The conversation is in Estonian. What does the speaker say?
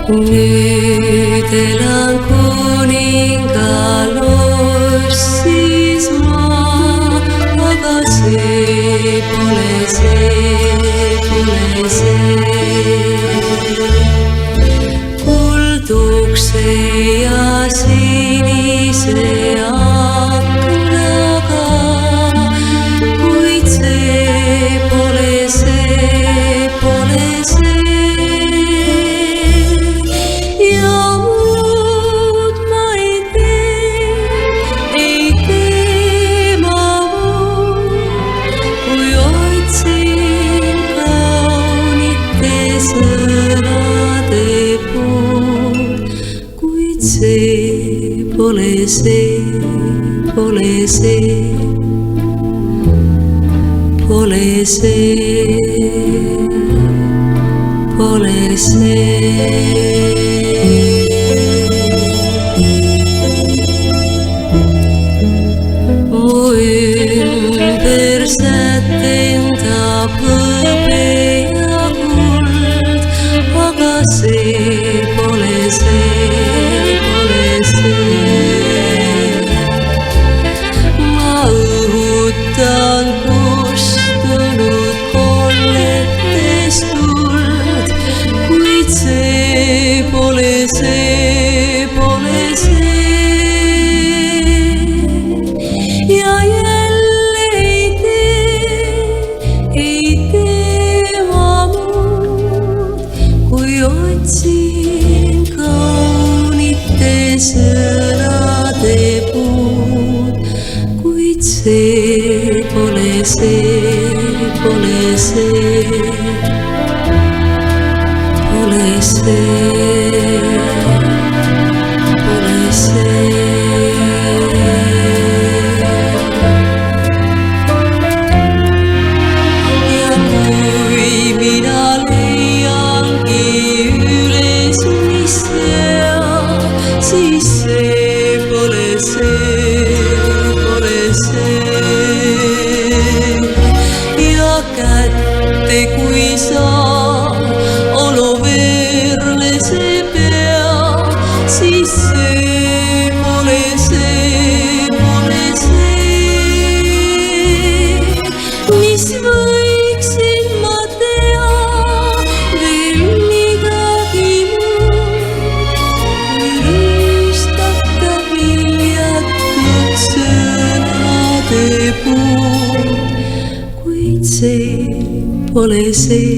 Nüüd elan kuninga lossis ma, aga see pole see. Kuldukse ja sinise aknaga, kuid see pole see. Ja muud ma ei tee ma muud, kui otsin kaunite sõnade puud, kuid see pole see. Mu ümber sätendab hõbe ja kuld, aga see pole see. Ma õhutan kustunud kolletest tuld, kuid see pole see. Ja jälle ei tee ma muud, kui otsin kaunite sõnade puud, kuid see pole see. Ja kui mina leiangi üles mis hea, siis see pole see. Ja kätte kui saan oloveerle see pea, siis see pole see. Mis võiksin ma teha veel midagi muud, kui rüüstata viljatud sõnade puud, kuid see pole see.